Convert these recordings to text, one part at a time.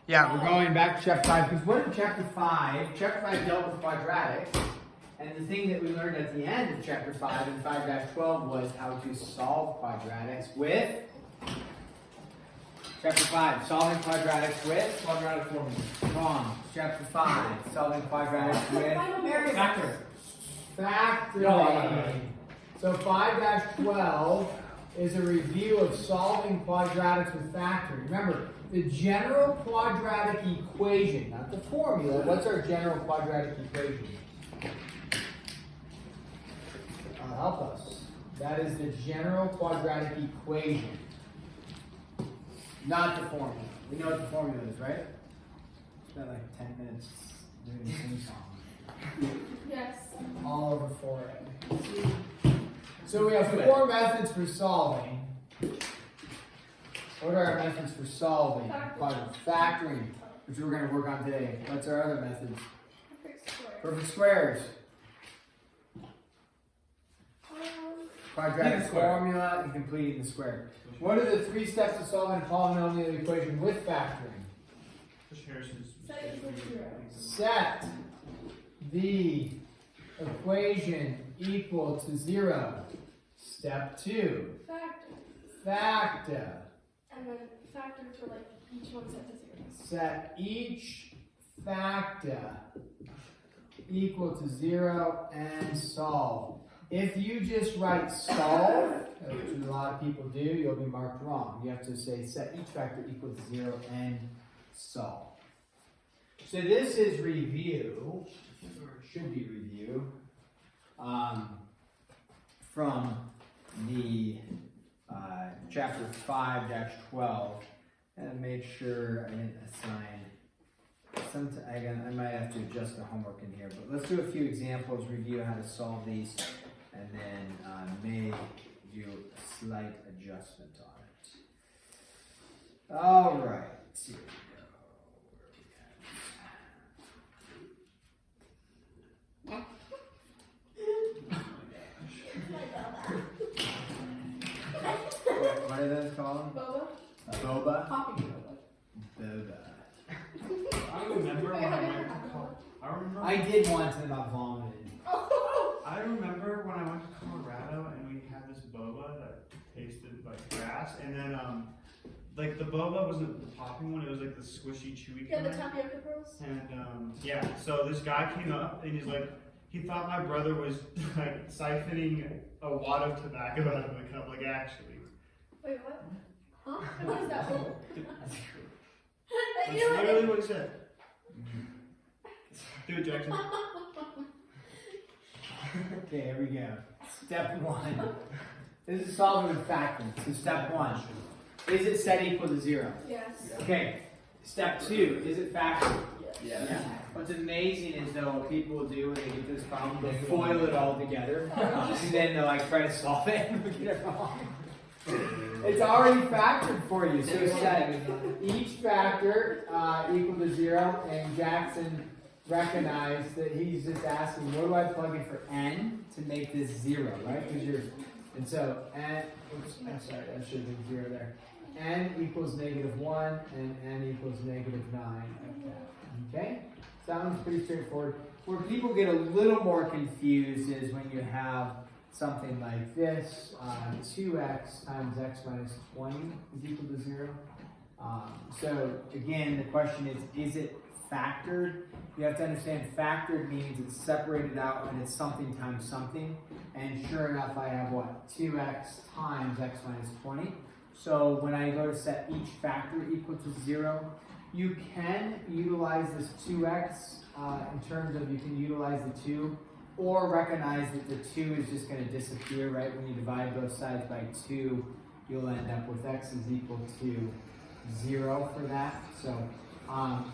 Yeah, we're going back to chapter 5 because what in chapter 5? Chapter 5 dealt with quadratics, and the thing that we learned at the end of chapter 5 in 5-12 was how to solve quadratics with chapter 5, solving quadratics with quadratic formula. Wrong. Chapter 5, solving quadratics with factoring. So 5-12 is a review of solving quadratics with factoring. Remember, the general quadratic equation, not the formula. What's our general quadratic equation? Help us. That is the general quadratic equation, not the formula. We know what the formula is, right? Spent like 10 minutes doing the sing song. Yes. All over 4A. So we have 4 methods for solving. What are our methods for solving? Factoring, which we're going to work on today. What's our other methods? Perfect squares. Quadratic formula and completing the square. What are the 3 steps to solving a polynomial equation with factoring? Set the equation equal to 0. Step 2. Factor. And then factor for like each one set to 0. Set each factor equal to 0 and solve. If you just write solve, which a lot of people do, you'll be marked wrong. You have to say set each factor equal to 0 and solve. So this is review, or should be review, from the chapter 5-12, and make sure I didn't assign. Again, I might have to adjust the homework in here, but let's do a few examples, review how to solve these, and then may do a slight adjustment on it. All right, here we go. What are those called? Boba. Boba? Popping boba. Boba. I remember when I went to I did once and about vomited. I remember when I went to Colorado and we had this boba that tasted like grass, and then like the boba wasn't the popping one; it was like the squishy, chewy Yeah, kind. the tapioca pearls. And yeah, so this guy came up and he's like, he thought my brother was like siphoning a wad of tobacco out of the cup, like actually. Wait, what? Huh? What is that? That's literally what he said. Do it, Jackson. Okay, here we go. Step 1. This is solving with factoring. So step 1. Is it set equal to 0? Yes. Okay. Step 2. Is it factored? Yes. Yeah. What's amazing is though what people will do when they get this problem, they foil it all together, and then they'll like try to solve it and get it wrong. It's already factored for you. So set each factor equal to 0, and Jackson recognized that he's just asking, what do I plug in for n to make this 0, right? Because you're, and so n. Oops, I'm sorry, that should have been 0 there. N equals -1, and n equals -9. Okay, sounds pretty straightforward. Where people get a little more confused is when you have something like this, 2x times x minus 20 is equal to 0. So again, the question is it factored? You have to understand factored means it's separated out and it's something times something. And sure enough, I have what? 2x times x minus 20. So when I go to set each factor equal to 0, you can utilize this 2x in terms of you can utilize the 2, or recognize that the 2 is just going to disappear, right? When you divide both sides by 2, you'll end up with x is equal to 0 for that. So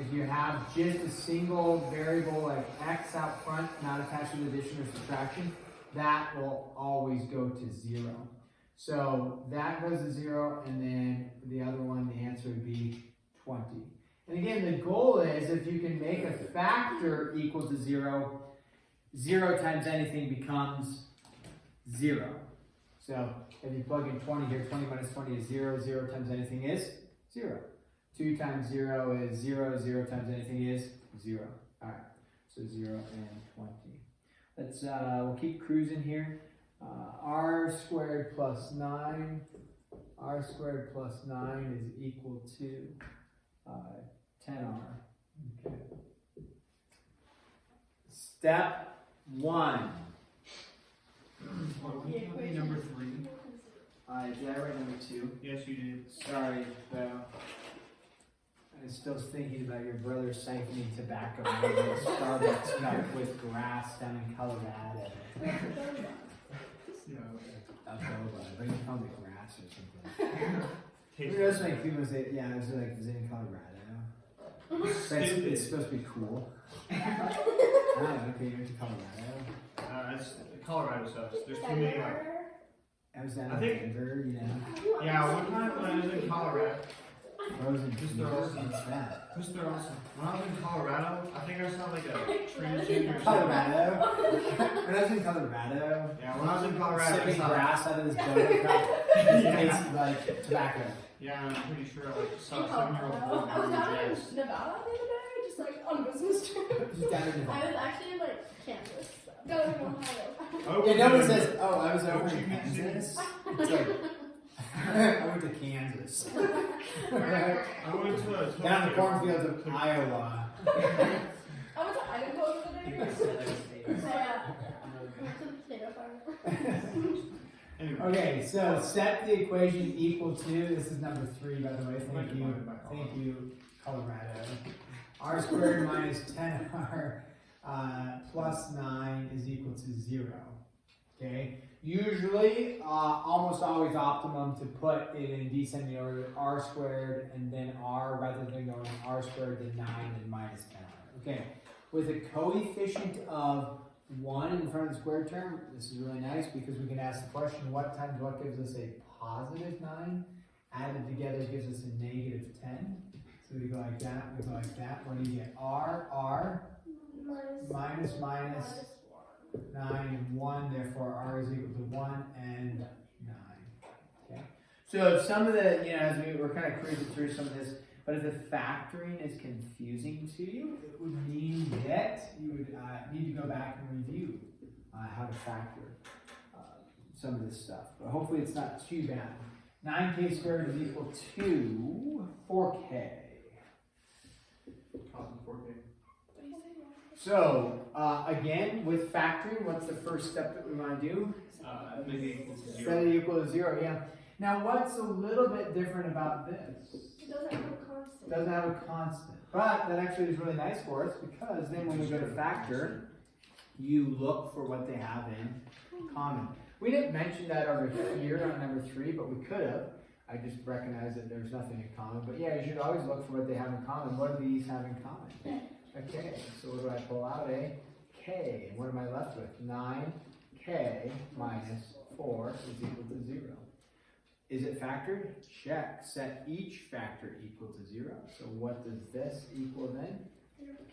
if you have just a single variable like x out front, not attached with addition or subtraction, that will always go to 0. So that goes to 0, and then the other one, the answer would be 20. And again, the goal is if you can make a factor equal to 0, 0 times anything becomes 0. So if you plug in 20 here, 20 minus 20 is 0. 0 times anything is 0. 2 times 0 is 0. 0 times anything is 0. All right. So 0 and 20. Let's, we'll keep cruising here. R squared plus 9. R squared plus 9 is equal to 10R. Okay. Step 1. Number 3. Did I write number 2? Yes, you did. Sorry, though. I was still thinking about your brother siphoning tobacco out of a Starbucks cup with grass down in Colorado. Yeah. A boba. I think it's called the grass or something. It does make people say, yeah, it was like, is it in Colorado? It's supposed to be cool. Okay, you're to Colorado. It's Colorado sucks. There's too many. I was down I in think- Denver, you know. Yeah, one time when I was in Colorado, Frozen Just beer, throw some- what's that? Mr. Awesome. When I was in Colorado, I think I saw like a transgender. Colorado? When I was in Colorado, Yeah, when I was in Colorado, I sipping saw. grass out of this boba cup, it Yeah. tasted like tobacco. Yeah, I'm pretty sure I like saw a Colorado. 7-year-old I was boy down wearing a dress. in Nevada the other day, just like on a business trip. Just down in I Nevada. was actually in like Kansas. No, in Ohio. Oh, Yeah, nobody says, oh, I was over Don't in you mean Kansas. It's like, I went to Kansas. I went to Down in the cornfields of Iowa. I went to Idaho the other day. Yeah. I went to the potato farm. Anyway. Okay, so set the equation equal to, this is number 3 by the way, thank you, Colorado. R squared minus 10R plus 9 is equal to 0. Okay, usually, almost always optimum to put it in descending order, R squared and then R, rather than going R squared then 9 and minus 10R. Okay, with a coefficient of 1 in front of the squared term, this is really nice because we can ask the question, what times what gives us a positive 9? Added together gives us a negative 10. So we go like that, we go like that. What do you get? R, minus 9 and 1, therefore R is equal to 1 and 9. Okay. So some of the, as we're kind of cruising through some of this, but if the factoring is confusing to you, it would mean that you would need to go back and review how to factor some of this stuff. But hopefully it's not too bad. 9k squared is equal to 4k. Cosmic 4K. So, again, with factoring, what's the first step that we want to do? Maybe equal to Set 0. it equal to 0, yeah. Now, what's a little bit different about this? It doesn't have a constant. It doesn't have a constant. But that actually is really nice for us because then when we go to factor, you look for what they have in common. We didn't mention that over here on number 3, but we could have. I just recognized that there's nothing in common. But yeah, you should always look for what they have in common. What do these have in common? Okay, so what do I pull out? A k. And what am I left with? 9k minus 4 is equal to 0. Is it factored? Check. Set each factor equal to 0. So what does this equal then?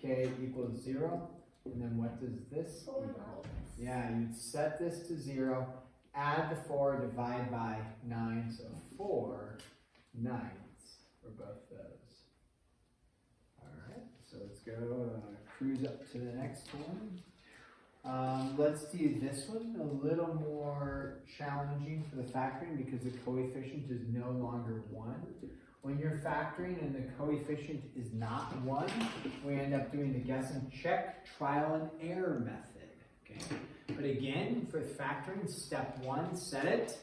K equals 0. And then what does this equal? Yeah, you'd set this to 0, add the 4, divide by 9, so 4 ninths for both those. Alright, so let's go cruise up to the next one. Let's do this one, a little more challenging for the factoring because the coefficient is no longer 1. When you're factoring and the coefficient is not 1, we end up doing the guess and check trial and error method. Okay. But again, for factoring, step 1, set it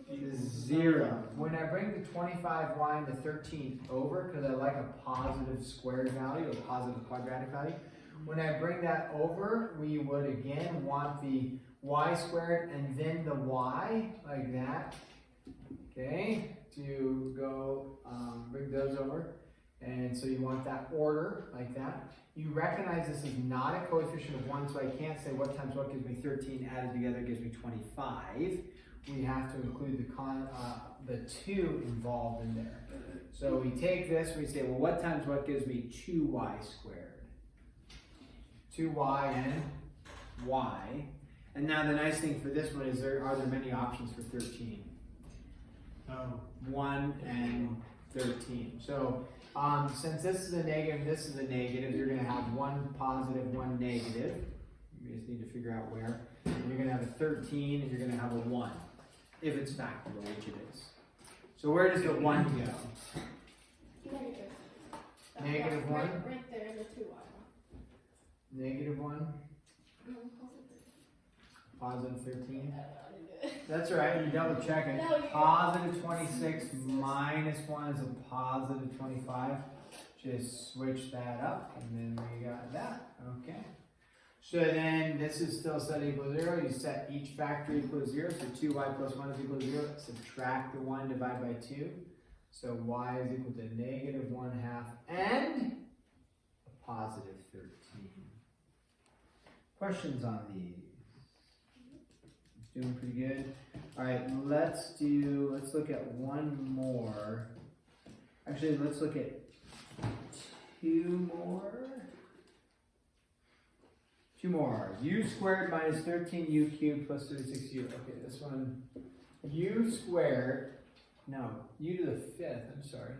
to 0. When I bring the 25y and the 13 over, because I like a positive squared value, a positive quadratic value, when I bring that over, we would again want the y squared and then the y, like that, okay, to go bring those over. And so you want that order, like that. You recognize this is not a coefficient of 1, so I can't say what times what gives me 13 added together gives me 25. We have to include the 2 involved in there. So we take this, we say, well, what times what gives me 2y squared? 2y and y. And now the nice thing for this one is are there many options for 13? Oh. 1 and 13. So since this is a negative, this is a negative, you're going to have one positive, one negative. You just need to figure out where. And you're going to have a 13 and you're going to have a 1. If it's factorable, which it is. So where does the 1 go? Negative. Negative Right, 1? right there, the 2 y. Negative 1? Positive 13? I That's right, you double check it. No, you- Positive 26 minus 1 is a positive 25. Just switch that up, and then we got that. Okay. So then this is still set equal to 0. You set each factor equal to 0. So 2y plus 1 is equal to 0. Subtract the 1, divide by 2. So y is equal to negative 1/2 and a positive 13. Questions on these? Doing pretty good. All right, let's look at one more. Actually, let's look at 2 more. 2 more. U squared minus 13u cubed plus 36u. Okay, this one. U squared, no, u to the 5th, I'm sorry.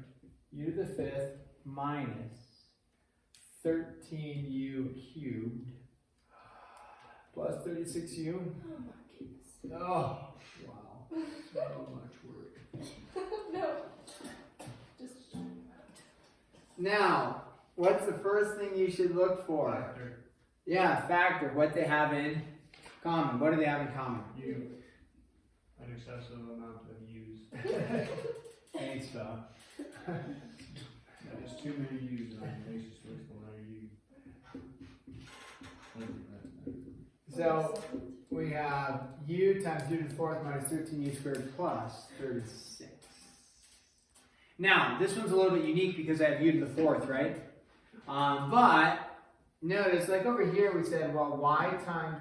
U to the 5th minus 13u cubed plus 36u. Oh my goodness. Oh, wow. So much work. No. Just. Now, what's the first thing you should look for? Factor. Yeah, factor. What they have in common. What do they have in common? U. An excessive amount of U's. Thanks, Phil. There's too many U's on the basis with the letter U. So we have u times u to the 4th minus 13u squared plus 36. Now, this one's a little bit unique because I have u to the 4th, right? But notice, like over here, we said, well,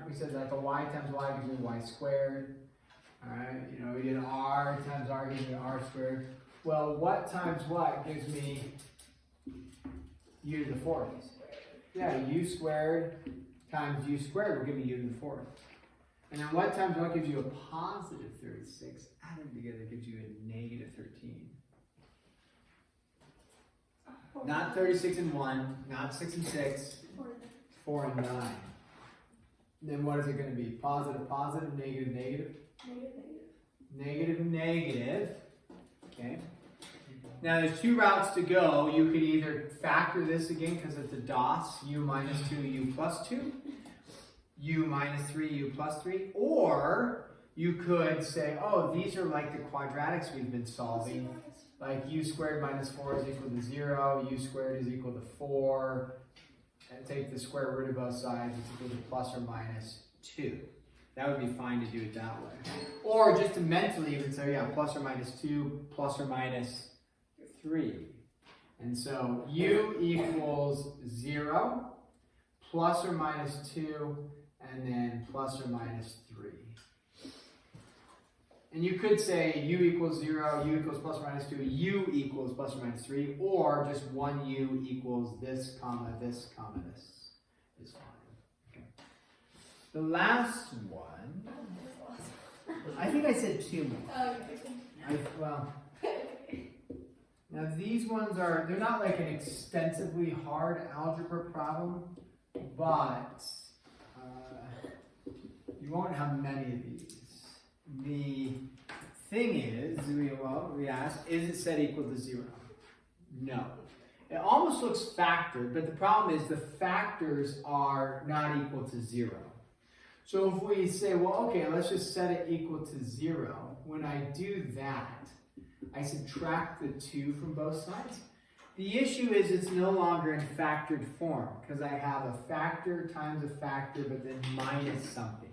we said like a y times y gives me y squared. All right, you know, we did r times r gives me r squared. Well, what times what gives me u to the 4th? Yeah, u squared times u squared will give me u to the 4th. And then what times what gives you a positive 36? Added together gives you a negative 13. Not 36 and 1, not 6 and 6, 4 and 9. Then what is it going to be? Positive, positive, negative, negative? Negative, negative. Okay. Now there's 2 routes to go. You could either factor this again because it's a DOS, u minus 2, u plus 2, u minus 3, u plus 3, or you could say, oh, these are like the quadratics we've been solving. Like u squared minus 4 is equal to 0, u squared is equal to 4, and take the square root of both sides, it's equal to plus or minus 2. That would be fine to do it that way. Or just to mentally even say, yeah, plus or minus 2, plus or minus 3. And so u equals 0, plus or minus 2, and then plus or minus 3. And you could say u equals 0, u equals plus or minus 2, u equals plus or minus 3, or just 1 u equals this, comma, this, comma, this is fine. Okay. The last one, I think I said 2 more. Well, now these ones they're not like an extensively hard algebra problem, but you won't have many of these. The thing is, we asked, is it set equal to 0? No. It almost looks factored, but the problem is the factors are not equal to 0. So if we say, well, okay, let's just set it equal to 0, when I do that, I subtract the 2 from both sides. The issue is it's no longer in factored form, because I have a factor times a factor, but then minus something.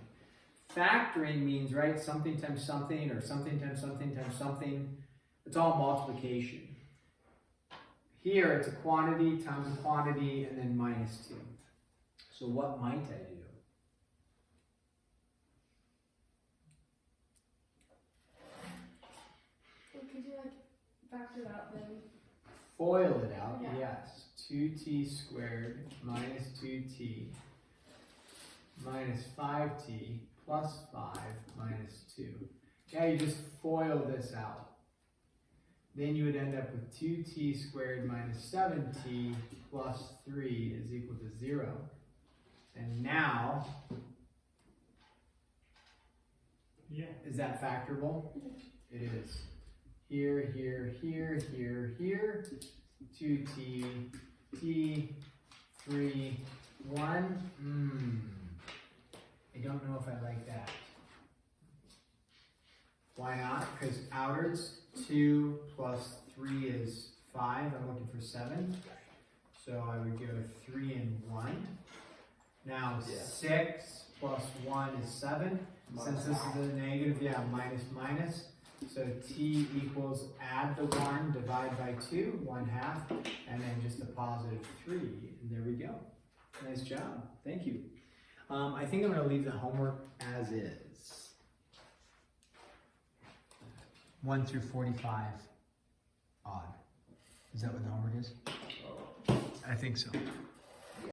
Factoring means, right, something times something, or something times something times something. It's all multiplication. Here, it's a quantity times a quantity, and then minus 2. So what might I do? Could you like factor it out then? Foil it out, Yeah. yes. 2t squared minus 2t minus 5t plus 5 minus 2. Yeah, you just FOIL this out. then you would end up with 2t squared minus 7t plus 3 is equal to 0. And now, Yeah. is that factorable? It is. Here, here, here, here, here. 2t, t, 3, 1. I don't know if I like that. Why not? Because outwards, 2 plus 3 is 5. I'm looking for 7. So I would go 3 and 1. Now 6 plus 1 is 7. Since this is a negative, minus minus. So t equals add the 1, divide by 2, 1/2, and then just a positive 3. And there we go. Nice job. Thank you. I think I'm going to leave the homework as is. 1 through 45 odd. Is that what the homework is? I think so.